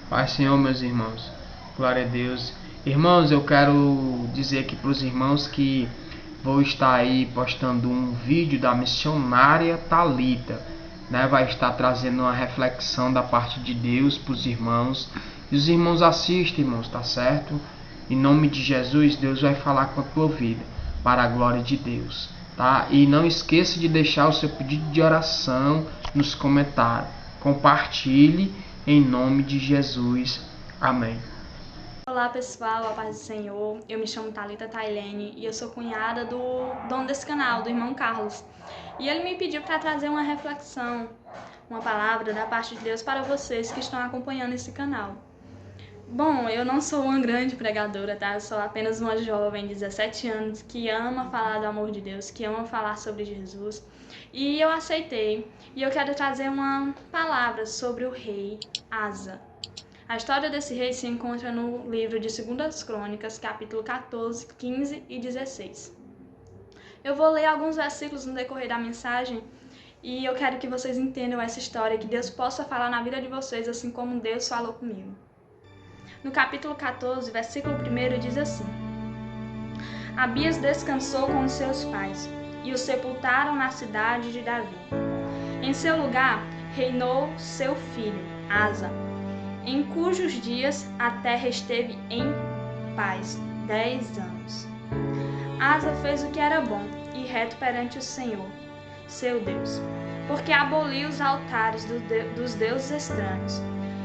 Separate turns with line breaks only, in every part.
Paz, Senhor, meus irmãos. Glória a Deus. Irmãos, eu quero dizer aqui para os irmãos que vou estar aí postando um vídeo da missionária Talita, né? Vai estar trazendo uma reflexão da parte de Deus para os irmãos. E os irmãos assistem, irmãos, tá certo? Em nome de Jesus, Deus vai falar com a tua vida, para a glória de Deus, tá? E não esqueça de deixar o seu pedido de oração nos comentários. Compartilhe em nome de Jesus. Amém.
Olá pessoal, a paz do Senhor. Eu me chamo Thalita Tailene e eu sou cunhada do dono desse canal, do irmão Carlos. E ele me pediu para trazer uma reflexão, uma palavra da parte de Deus para vocês que estão acompanhando esse canal. Bom, eu não sou uma grande pregadora, tá? Eu sou apenas uma jovem de 17 anos que ama falar do amor de Deus, que ama falar sobre Jesus. E eu aceitei. E eu quero trazer uma palavra sobre o rei Asa. A história desse rei se encontra no livro de 2 Crônicas, capítulo 14, 15 e 16. Eu vou ler alguns versículos no decorrer da mensagem e eu quero que vocês entendam essa história, que Deus possa falar na vida de vocês assim como Deus falou comigo. No capítulo 14, versículo 1 diz assim: Abias descansou com os seus pais e o sepultaram na cidade de Davi. Em seu lugar reinou seu filho, Asa, em cujos dias a terra esteve em paz 10 anos. Asa fez o que era bom e reto perante o Senhor, seu Deus, porque aboliu os altares dos deuses estranhos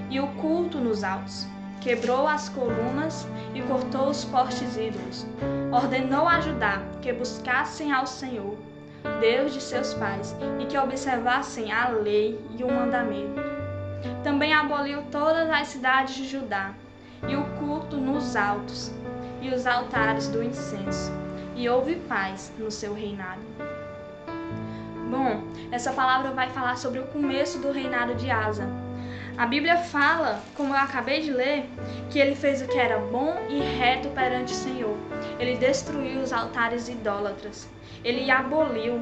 e o culto nos altos, quebrou as colunas e cortou os postes ídolos, ordenou a Judá que buscassem ao Senhor, Deus de seus pais, e que observassem a lei e o mandamento. Também aboliu todas as cidades de Judá, e o culto nos altos, e os altares do incenso, e houve paz no seu reinado. Bom, essa palavra vai falar sobre o começo do reinado de Asa. A Bíblia fala, como eu acabei de ler, que ele fez o que era bom e reto perante o Senhor. Ele destruiu os altares idólatras. Ele aboliu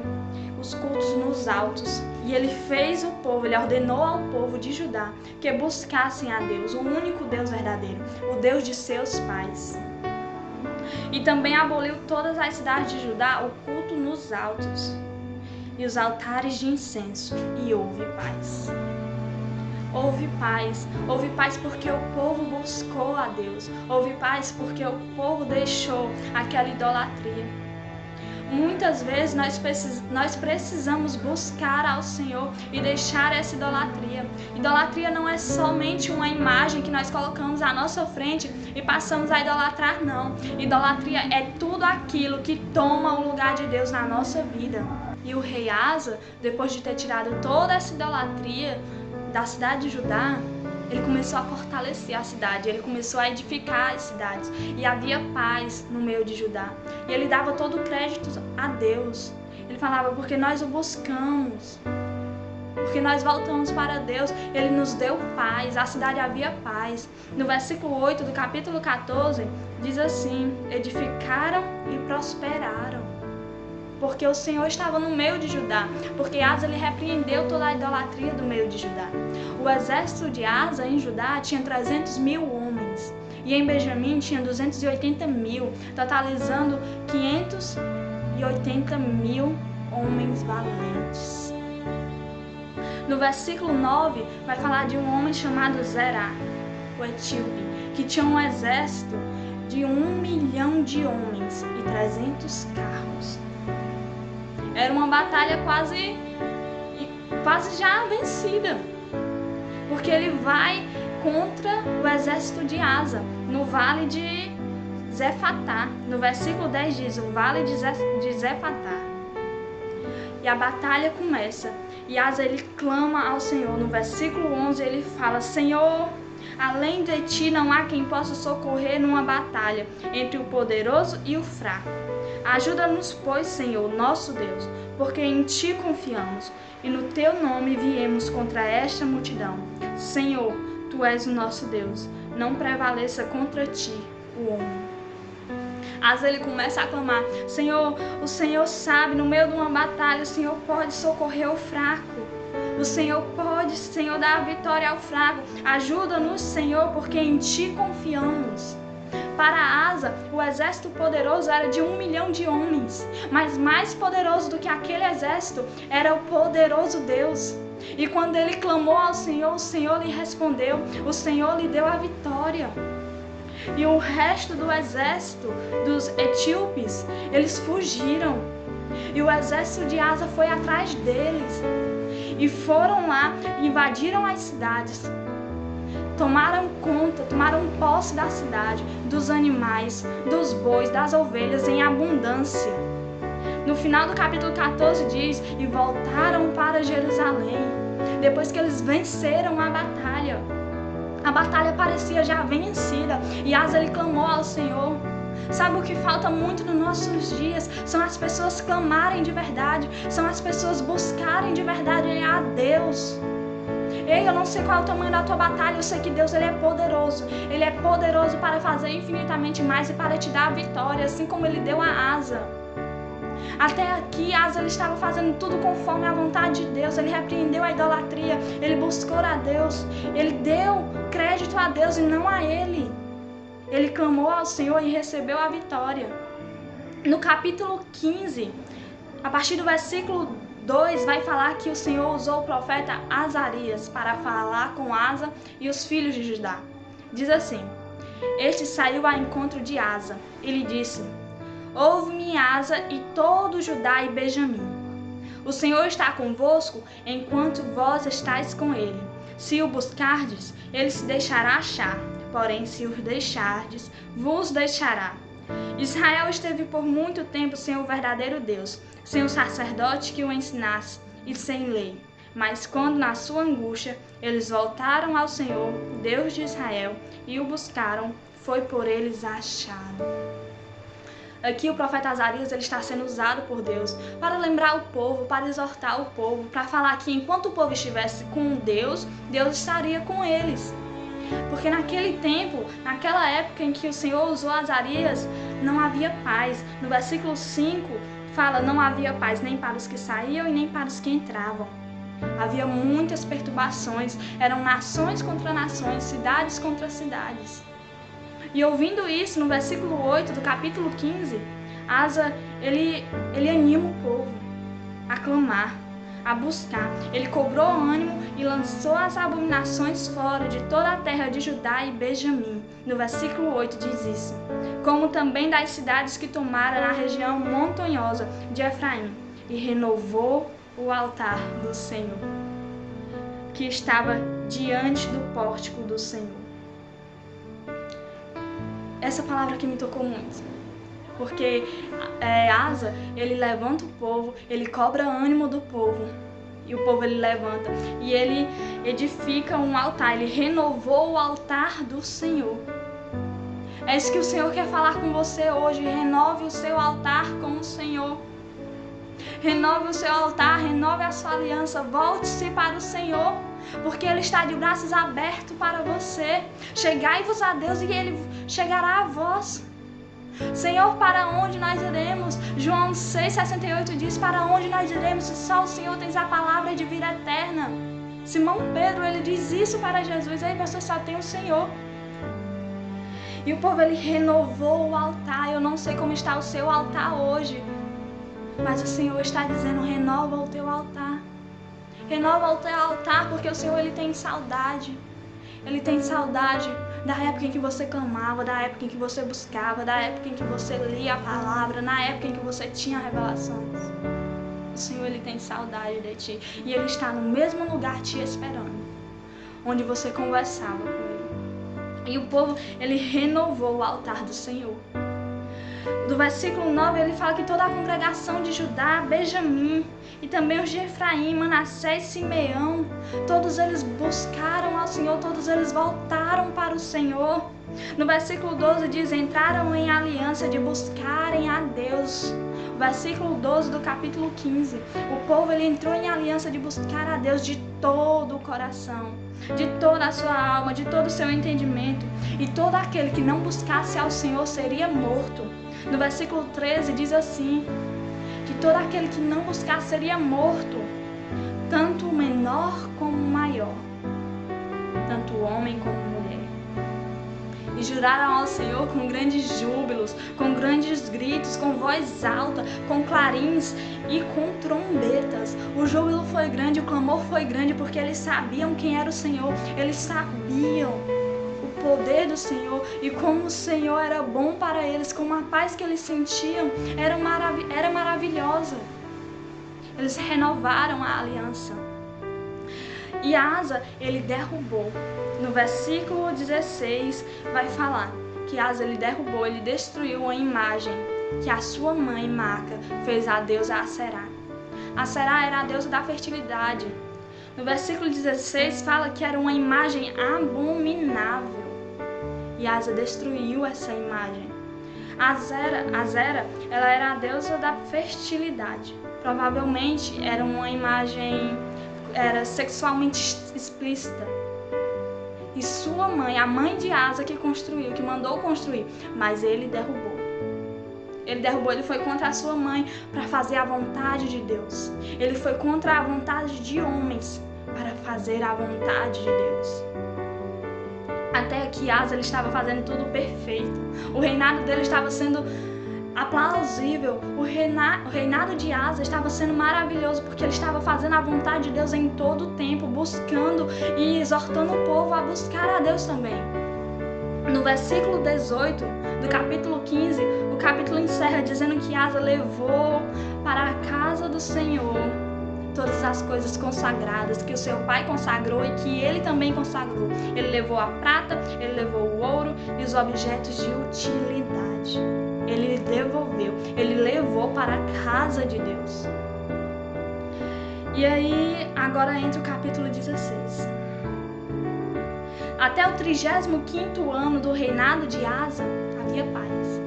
os cultos nos altos. E ele fez o povo, ele ordenou ao povo de Judá que buscassem a Deus, o único Deus verdadeiro, o Deus de seus pais. E também aboliu todas as cidades de Judá, o culto nos altos e os altares de incenso, e houve paz. Houve paz porque o povo buscou a Deus, houve paz porque o povo deixou aquela idolatria. Muitas vezes nós precisamos buscar ao Senhor e deixar essa idolatria. Idolatria não é somente uma imagem que nós colocamos à nossa frente e passamos a idolatrar, não. Idolatria é tudo aquilo que toma o lugar de Deus na nossa vida. E o rei Asa, depois de ter tirado toda essa idolatria da cidade de Judá, ele começou a fortalecer a cidade, ele começou a edificar as cidades, e havia paz no meio de Judá. E ele dava todo o crédito a Deus. Ele falava, porque nós o buscamos, porque nós voltamos para Deus, ele nos deu paz, a cidade havia paz. No versículo 8 do capítulo 14, diz assim: edificaram e prosperaram, porque o Senhor estava no meio de Judá, porque Asa ele repreendeu toda a idolatria do meio de Judá. O exército de Asa em Judá tinha 300.000 homens, e em Benjamim tinha 280.000, totalizando 580.000 homens valentes. No versículo 9 vai falar de um homem chamado Zerá, o etíope, que tinha um exército de 1 milhão de homens e 300 carros. Era uma batalha quase já vencida, porque ele vai contra o exército de Asa, no vale de Zefatá. No versículo 10 diz, o vale de Zefatá. E a batalha começa, e Asa ele clama ao Senhor. No versículo 11 ele fala, Senhor, além de ti não há quem possa socorrer numa batalha entre o poderoso e o fraco. Ajuda-nos, pois, Senhor, nosso Deus, porque em ti confiamos, e no teu nome viemos contra esta multidão. Senhor, tu és o nosso Deus, não prevaleça contra ti o homem. Asa ele começa a clamar: Senhor, o Senhor sabe, no meio de uma batalha, o Senhor pode socorrer o fraco. O Senhor pode, Senhor, dar a vitória ao fraco. Ajuda-nos, Senhor, porque em Ti confiamos. Para Asa, o exército poderoso era de 1 milhão de homens, mas mais poderoso do que aquele exército era o poderoso Deus. E quando ele clamou ao Senhor, o Senhor lhe respondeu, o Senhor lhe deu a vitória. E o resto do exército dos etíopes, eles fugiram. E o exército de Asa foi atrás deles. E foram lá, invadiram as cidades. Tomaram posse da cidade, dos animais, dos bois, das ovelhas em abundância. No final do capítulo 14 diz: e voltaram para Jerusalém, depois que eles venceram a batalha. A batalha parecia já vencida, e Asa ele clamou ao Senhor. Sabe o que falta muito nos nossos dias? São as pessoas clamarem de verdade, são as pessoas buscarem de verdade a Deus. Ei, eu não sei qual é o tamanho da tua batalha, eu sei que Deus ele é poderoso. Ele é poderoso para fazer infinitamente mais e para te dar a vitória, assim como ele deu a Asa. Até aqui, Asa ele estava fazendo tudo conforme a vontade de Deus. Ele repreendeu a idolatria, ele buscou a Deus, ele deu crédito a Deus e não a ele. Ele clamou ao Senhor e recebeu a vitória. No capítulo 15, a partir do versículo 2, vai falar que o Senhor usou o profeta Azarias para falar com Asa e os filhos de Judá. Diz assim: este saiu ao encontro de Asa e lhe disse: ouve-me, Asa, e todo Judá e Benjamim. O Senhor está convosco enquanto vós estáis com ele. Se o buscardes, ele se deixará achar. Porém, se os deixardes, vos deixará. Israel esteve por muito tempo sem o verdadeiro Deus, sem o sacerdote que o ensinasse e sem lei. Mas quando na sua angústia eles voltaram ao Senhor, Deus de Israel, e o buscaram, foi por eles achado. Aqui o profeta Azarias ele está sendo usado por Deus para lembrar o povo, para exortar o povo, para falar que enquanto o povo estivesse com Deus, Deus estaria com eles. Porque naquele tempo, naquela época em que o Senhor usou Azarias, não havia paz. No versículo 5 fala: não havia paz nem para os que saíam e nem para os que entravam. Havia muitas perturbações, eram nações contra nações, cidades contra cidades. E ouvindo isso, no versículo 8 do capítulo 15, Asa, ele anima o povo a clamar, a buscar. Ele cobrou ânimo e lançou as abominações fora de toda a terra de Judá e Benjamim. No versículo 8 diz isso: como também das cidades que tomara na região montanhosa de Efraim, e renovou o altar do Senhor, que estava diante do pórtico do Senhor. Essa palavra aqui me tocou muito, porque Asa, ele levanta o povo, ele cobra ânimo do povo, e o povo ele levanta, e ele edifica um altar, ele renovou o altar do Senhor. É isso que o Senhor quer falar com você hoje: renove o seu altar com o Senhor. Renove o seu altar, renove a sua aliança, volte-se para o Senhor, porque Ele está de braços abertos para você. Chegai-vos a Deus e Ele chegará a vós. Senhor, para onde nós iremos? João 6,68 diz: para onde nós iremos se só o Senhor tem a palavra de vida eterna? Simão Pedro, ele diz isso para Jesus: aí você só tem o Senhor. E o povo, ele renovou o altar. Eu não sei como está o seu altar hoje, mas o Senhor está dizendo: renova o teu altar. Renova o teu altar, porque o Senhor, ele tem saudade. Ele tem saudade da época em que você clamava, da época em que você buscava, da época em que você lia a palavra, na época em que você tinha revelações. O Senhor, ele tem saudade de ti. E Ele está no mesmo lugar te esperando, onde você conversava com Ele. E o povo, ele renovou o altar do Senhor. Do versículo 9, ele fala que toda a congregação de Judá, Benjamim, e também os de Efraim, Manassés e Simeão, todos eles buscaram ao Senhor, todos eles voltaram para o Senhor. No versículo 12 diz: entraram em aliança de buscarem a Deus. Versículo 12 do capítulo 15, o povo ele entrou em aliança de buscar a Deus de todo o coração, de toda a sua alma, de todo o seu entendimento. E todo aquele que não buscasse ao Senhor seria morto. No versículo 13 diz assim, que todo aquele que não buscar seria morto, tanto o menor como o maior, tanto o homem como a mulher. E juraram ao Senhor com grandes júbilos, com grandes gritos, com voz alta, com clarins e com trombetas. O júbilo foi grande, o clamor foi grande, porque eles sabiam quem era o Senhor, eles sabiam o poder do Senhor e como o Senhor era bom para eles, como a paz que eles sentiam era maravilhosa. Eles renovaram a aliança. E Asa, ele derrubou. No versículo 16 vai falar que Asa, ele derrubou, ele destruiu a imagem que a sua mãe Maaca fez à deusa Aserá. Aserá era a deusa da fertilidade. No versículo 16 fala que era uma imagem abominável. E Asa destruiu essa imagem. Azera, ela era a deusa da fertilidade. Provavelmente era uma imagem sexualmente explícita. E sua mãe, a mãe de Asa, que construiu, que mandou construir, mas ele derrubou. Ele foi contra a sua mãe para fazer a vontade de Deus. Ele foi contra a vontade de homens para fazer a vontade de Deus. Até que Asa, ele estava fazendo tudo perfeito. O reinado dele estava sendo aplausível. O reinado de Asa estava sendo maravilhoso, porque ele estava fazendo a vontade de Deus em todo o tempo, buscando e exortando o povo a buscar a Deus também. No versículo 18 do capítulo 15, o capítulo encerra dizendo que Asa levou para a casa do Senhor todas as coisas consagradas que o seu pai consagrou e que ele também consagrou. Ele levou a prata, ele levou o ouro e os objetos de utilidade. Ele devolveu, ele levou para a casa de Deus. E aí, agora entra o capítulo 16. Até o 35º ano do reinado de Asa, havia paz.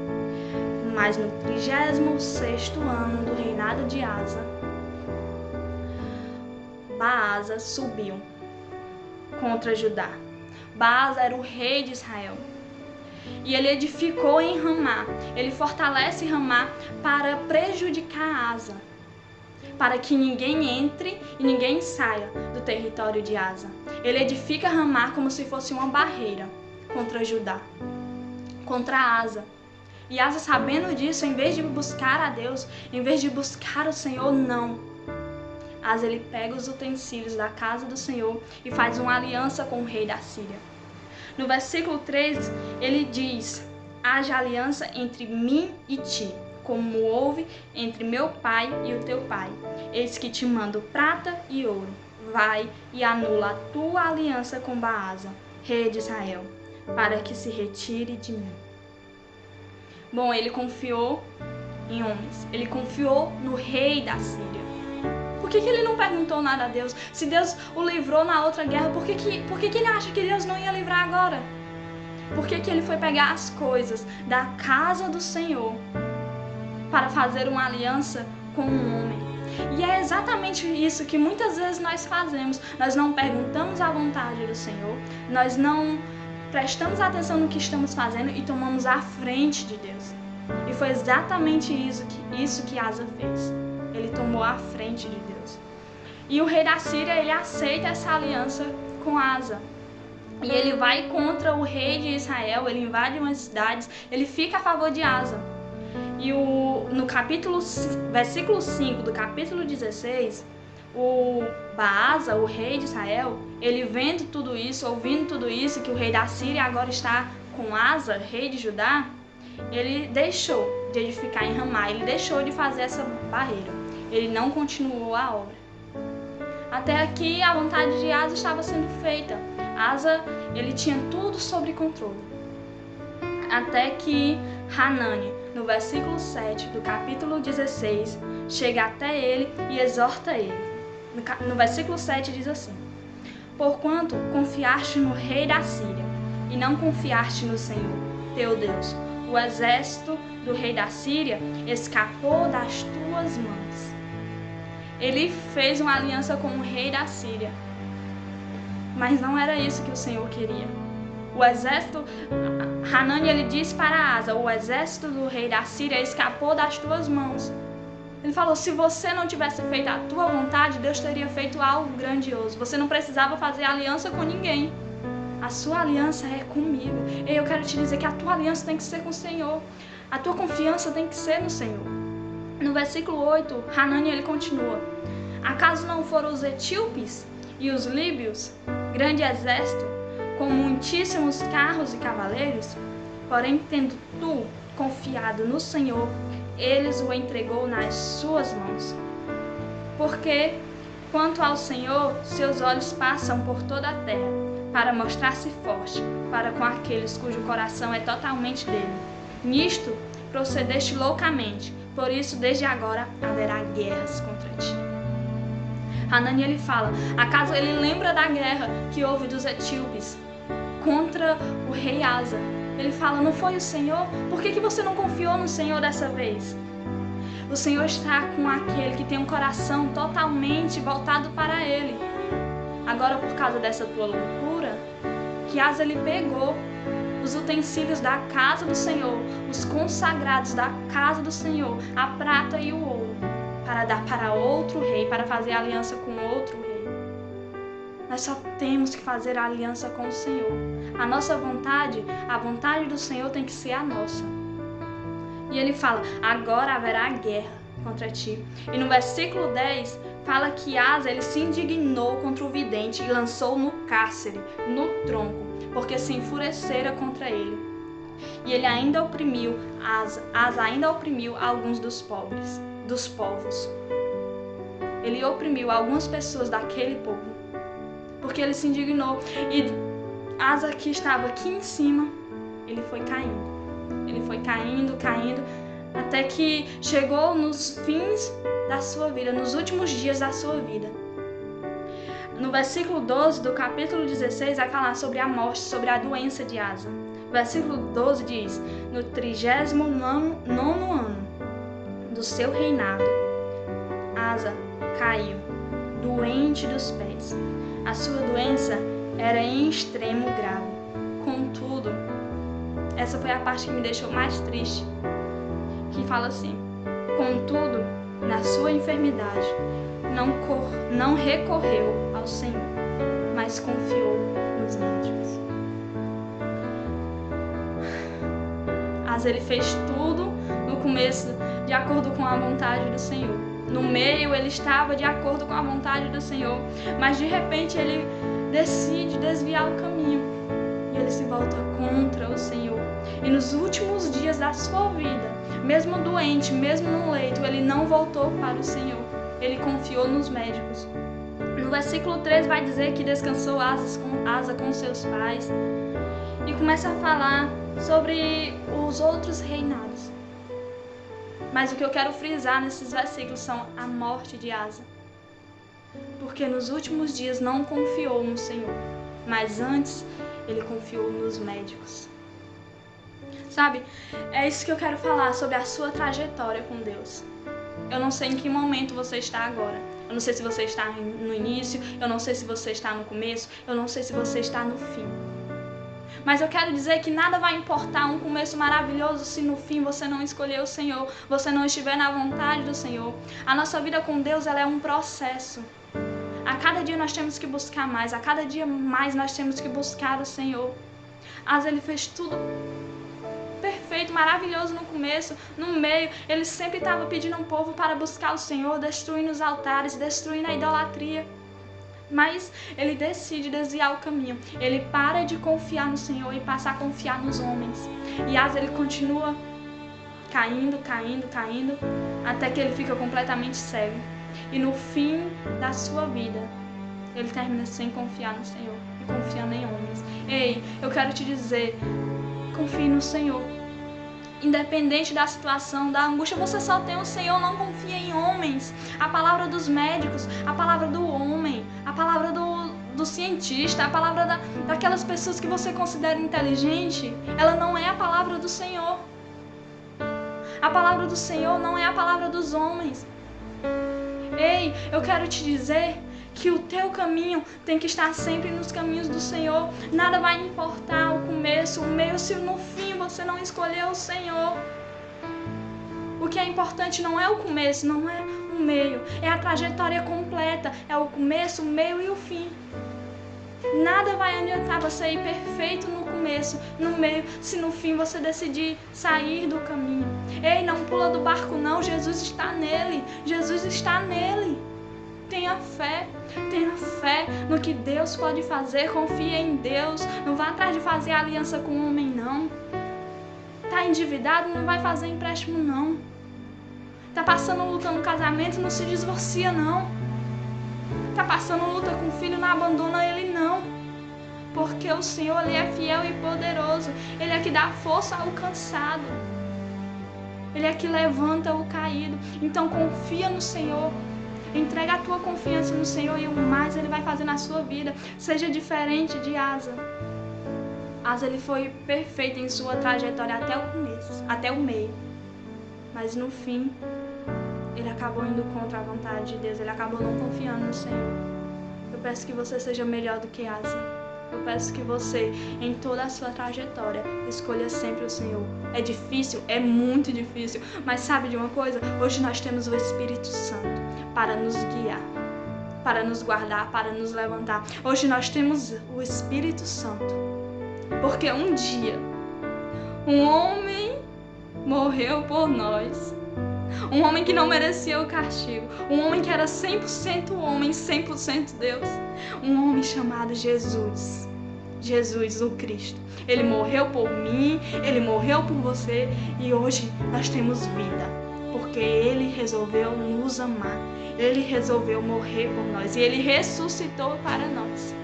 Mas no 36º ano do reinado de Asa, Baasa subiu contra Judá. Baasa era o rei de Israel. E ele edificou em Ramá. Ele fortalece Ramá para prejudicar Asa, para que ninguém entre e ninguém saia do território de Asa. Ele edifica Ramá como se fosse uma barreira contra Judá, contra Asa. E Asa, sabendo disso, em vez de buscar a Deus, em vez de buscar o Senhor, não. Asa, ele pega os utensílios da casa do Senhor e faz uma aliança com o rei da Síria. No versículo 3, ele diz: haja aliança entre mim e ti, como houve entre meu pai e o teu pai. Eis que te mando prata e ouro. Vai e anula a tua aliança com Baasa, rei de Israel, para que se retire de mim. Bom, ele confiou em homens. Ele confiou no rei da Síria. Por que ele não perguntou nada a Deus? Se Deus o livrou na outra guerra, por que ele acha que Deus não ia livrar agora? Por que ele foi pegar as coisas da casa do Senhor para fazer uma aliança com um homem? E é exatamente isso que muitas vezes nós fazemos. Nós não perguntamos a vontade do Senhor, nós não prestamos atenção no que estamos fazendo e tomamos a frente de Deus. E foi exatamente isso que Asa fez. Ele tomou a frente de Deus. E o rei da Síria, ele aceita essa aliança com Asa. E ele vai contra o rei de Israel, ele invade umas cidades, ele fica a favor de Asa. E no versículo 5 do capítulo 16, o Baasa, o rei de Israel, ele vendo tudo isso, ouvindo tudo isso, que o rei da Síria agora está com Asa, rei de Judá, ele deixou de edificar em Ramá, ele deixou de fazer essa barreira. Ele não continuou a obra. Até aqui a vontade de Asa estava sendo feita. Asa, ele tinha tudo sob controle. Até que Hanani, no versículo 7 do capítulo 16, chega até ele e exorta ele. No versículo 7 diz assim: porquanto confiaste no rei da Síria e não confiaste no Senhor, teu Deus, o exército do rei da Síria escapou das tuas mãos. Ele fez uma aliança com o rei da Síria, mas não era isso que o Senhor queria. O exército, Hanani, ele disse para Asa: o exército do rei da Síria escapou das tuas mãos. Ele falou: se você não tivesse feito a tua vontade, Deus teria feito algo grandioso. Você não precisava fazer aliança com ninguém. A sua aliança é comigo. E eu quero te dizer que a tua aliança tem que ser com o Senhor. A tua confiança tem que ser no Senhor. No versículo 8, Hanani, ele continua: acaso não foram os etíopes e os líbios, grande exército, com muitíssimos carros e cavaleiros? Porém, tendo tu confiado no Senhor, eles o entregou nas suas mãos. Porque, quanto ao Senhor, seus olhos passam por toda a terra, para mostrar-se forte para com aqueles cujo coração é totalmente dele. Nisto procedeste loucamente, por isso desde agora haverá guerras contra ti. Hanani, ele fala, acaso ele lembra da guerra que houve dos etíopes contra o rei Asa? Ele fala: não foi o Senhor? Por que você não confiou no Senhor dessa vez? O Senhor está com aquele que tem um coração totalmente voltado para Ele. Agora, por causa dessa tua loucura, que Asa ele pegou os utensílios da casa do Senhor, os consagrados da casa do Senhor, a prata e o ouro, para dar para outro rei, para fazer aliança com outro rei. Nós só temos que fazer a aliança com o Senhor. A nossa vontade, a vontade do Senhor tem que ser a nossa. E ele fala: agora haverá guerra contra ti. E no versículo 10 fala que Asa ele se indignou contra o vidente e lançou no cárcere, no tronco, porque se enfurecera contra ele. E ele ainda oprimiu, Asa ainda oprimiu alguns dos pobres, dos povos. Ele oprimiu algumas pessoas daquele povo, porque ele se indignou. E Asa, que estava aqui em cima, ele foi caindo. Ele foi caindo, até que chegou nos fins da sua vida, nos últimos dias da sua vida. No versículo 12 do capítulo 16, vai falar sobre a morte, sobre a doença de Asa. O versículo 12 diz: no 39º ano do seu reinado, Asa caiu, doente dos pés. A sua doença era em extremo grave. Contudo, essa foi a parte que me deixou mais triste, que fala assim: contudo, na sua enfermidade, não recorreu ao Senhor, mas confiou nos médicos. Asa ele fez tudo no começo de acordo com a vontade do Senhor. No meio ele estava de acordo com a vontade do Senhor, mas de repente ele decide desviar o caminho e ele se volta contra o Senhor. E nos últimos dias da sua vida, mesmo doente, mesmo no leito, ele não voltou para o Senhor. Ele confiou nos médicos. No versículo 3 vai dizer que descansou Asa com seus pais e começa a falar sobre os outros reinados. Mas o que eu quero frisar nesses versículos são a morte de Asa. Porque nos últimos dias não confiou no Senhor, mas antes ele confiou nos médicos. Sabe, é isso que eu quero falar sobre a sua trajetória com Deus. Eu não sei em que momento você está agora. Eu não sei se você está no início, eu não sei se você está no começo, eu não sei se você está no fim. Mas eu quero dizer que nada vai importar um começo maravilhoso se no fim você não escolher o Senhor, você não estiver na vontade do Senhor. A nossa vida com Deus, ela é um processo. A cada dia nós temos que buscar mais, a cada dia mais nós temos que buscar o Senhor. Asa ele fez tudo perfeito, maravilhoso no começo, no meio, ele sempre estava pedindo ao povo para buscar o Senhor, destruindo os altares, destruindo a idolatria. Mas ele decide desviar o caminho. Ele para de confiar no Senhor e passa a confiar nos homens. E Asa ele continua caindo, até que ele fica completamente cego. E no fim da sua vida, ele termina sem confiar no Senhor e confiando em homens. Ei, eu quero te dizer, confie no Senhor. Independente da situação, da angústia, você só tem o Senhor, não confia em homens. A palavra dos médicos, a palavra do homem, a palavra do cientista, a palavra daquelas pessoas que você considera inteligente, ela não é a palavra do Senhor. A palavra do Senhor não é a palavra dos homens. Ei, eu quero te dizer que o teu caminho tem que estar sempre nos caminhos do Senhor. Nada vai importar o começo, o meio, se no fim você não escolheu o Senhor. O que é importante não é o começo, não é o meio, é a trajetória completa, é o começo, o meio e o fim. Nada vai adiantar você ir perfeito no começo, no meio, se no fim você decidir sair do caminho. Ei, não pula do barco não, Jesus está nele, Jesus está nele. Tenha fé no que Deus pode fazer, confia em Deus, não vá atrás de fazer aliança com o homem não. Tá endividado, não vai fazer empréstimo não. Tá passando luta no casamento, não se divorcia não. Tá passando luta com o filho, não abandona ele não. Porque o Senhor, Ele é fiel e poderoso. Ele é que dá força ao cansado. Ele é que levanta o caído. Então confia no Senhor. Entrega a tua confiança no Senhor e o mais Ele vai fazer na sua vida. Seja diferente de Asa. Asa, ele foi perfeito em sua trajetória até o começo, até o meio. Mas no fim, ele acabou indo contra a vontade de Deus. Ele acabou não confiando no Senhor. Eu peço que você seja melhor do que Asa. Eu peço que você, em toda a sua trajetória, escolha sempre o Senhor. É difícil, é muito difícil, mas sabe de uma coisa? Hoje nós temos o Espírito Santo para nos guiar, para nos guardar, para nos levantar. Hoje nós temos o Espírito Santo, porque um dia um homem morreu por nós. Um homem que não merecia o castigo. Um homem que era 100% homem, 100% Deus. Um homem chamado Jesus. Jesus, o Cristo. Ele morreu por mim, Ele morreu por você. E hoje nós temos vida. Porque Ele resolveu nos amar. Ele resolveu morrer por nós. E Ele ressuscitou para nós.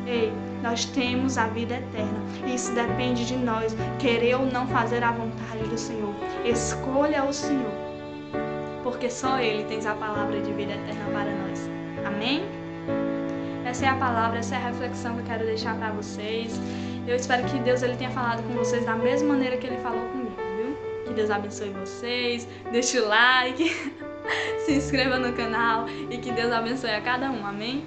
Ei, nós temos a vida eterna. Isso depende de nós, querer ou não fazer a vontade do Senhor. Escolha o Senhor, porque só Ele tem a palavra de vida eterna para nós. Amém? Essa é a palavra, essa é a reflexão que eu quero deixar para vocês. Eu espero que Deus ele tenha falado com vocês da mesma maneira que Ele falou comigo, viu? Que Deus abençoe vocês, deixe o like, se inscreva no canal e que Deus abençoe a cada um. Amém?